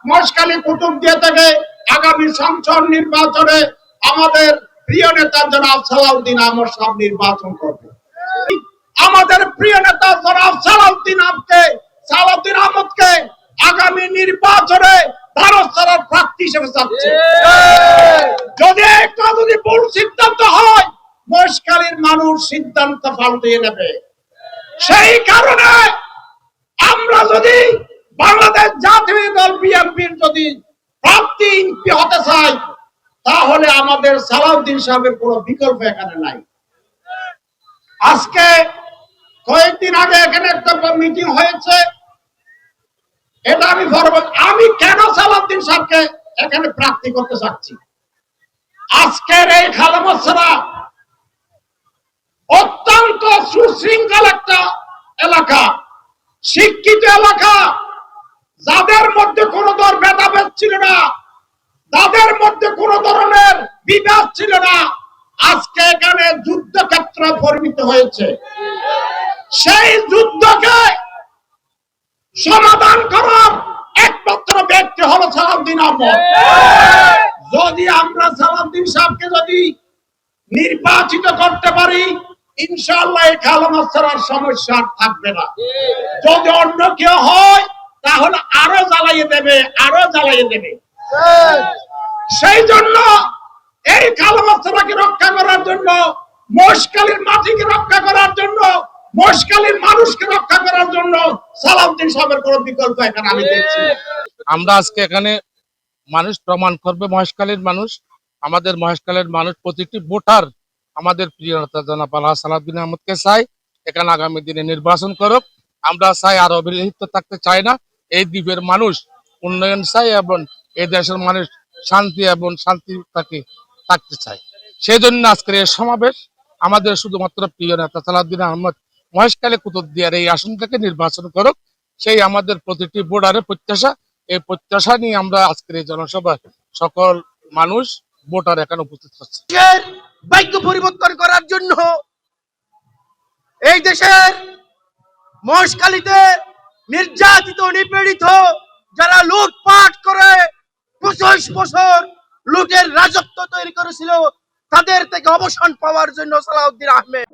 মহেশখালী কুতুবদিয়া থেকে আগামী সংসদ নির্বাচনে আমাদের প্রিয় নেতা জনাব সালাউদ্দিন আহমদ সাহেব নির্বাচন করবে। আমাদের প্রিয় নেতা জনাব সালাউদ্দিন আহমদকে আগামী নির্বাচনে ধারণার প্রার্থী হিসেবে চাচ্ছে। যদি ভুল সিদ্ধান্ত হয়, মহেশখালীর মানুষ সিদ্ধান্ত পাল্টিয়ে নেবে। সেই কারণে আমরা যদি বাংলাদেশ জাতীয় দল বিএনপির যদি প্রার্থী হতে চাই, তাহলে আমাদের সালাউদ্দিন সাহেবের কোনো বিকল্প এখানে নাই। আজকে কয়েকদিন আগে এখানে একটা মিটিং হয়েছে, এটা আমি কেন সালাউদ্দিন সাহেবকে এখানে প্রার্থী করতে চাচ্ছি। আজকের এই খালামছড়া অত্যন্ত সুশৃঙ্খল একটা এলাকা, শিক্ষিত এলাকা, যাদের মধ্যে কোনো ভেদাভেদ ছিল না, তাদের মধ্যে কোন ধরনের বিবাদ ছিল না, আজকে এখানে যুদ্ধক্ষেত্র পরিণত হয়েছে। সেই যুদ্ধকে সমাধান করার একমাত্র ব্যক্তি হলো সালাউদ্দিন আহমদ। যদি আমরা সালাউদ্দিন সাহেবকে যদি নির্বাচিত করতে পারি, ইনশাআল্লাহ এই খালামছড়ার সমস্যা থাকবে না। যদি অন্য কেউ হয়, তাহলে আরো জ্বালাইয়ে দেবে। সেই জন্য এই খালামছড়াকে রক্ষা করার জন্য, মহেশখালীর মাটিকে রক্ষা করার জন্য, মহেশখালীর মানুষকে রক্ষা করার জন্য সালাউদ্দিন সাহেবের কোনো বিকল্প এখানে আমি দেখছি। আমরা আজকে এখানে মানুষ প্রমাণ করবে, মহেশখালীর মানুষ, আমাদের মহেশখালীর মানুষ প্রতিটি ভোটার আমাদের প্রিয় নেতা জনাব আলহাজ সালাউদ্দিন আহমদকে চাই এখানে আগামী দিনে নির্বাচন করুক। আমরা চাই আর অবহেলিত থাকতে চাই না। এই দ্বীপের মানুষ উন্নয়ন চাই এবং এই দেশের মানুষ শান্তি এবং শান্তি থাকতে চায়। সেই জন্য আজকের এই সমাবেশ। আমাদের শুধুমাত্র প্রিয় নেতা সালাউদ্দিন আহমদ মহেশখালী কুতুবদিয়ার এই আসন থেকে নির্বাচন করুক, সেই আমাদের প্রতিটি ভোটারের প্রত্যাশা। এই প্রত্যাশা নিয়ে আমরা আজকের এই জনসভায় সকল মানুষ ভোটার এখানে উপস্থিত হচ্ছে। ভাগ্য পরিবর্তন করার জন্য এই দেশের মহেশখালীতে নির্যাতিত নিপীড়িত যারা লুটপাট করে 25 বছর লুটের রাজত্ব তৈরি করেছিল, তাদের থেকে অবসান পাওয়ার জন্য সালাউদ্দিন আহমেদ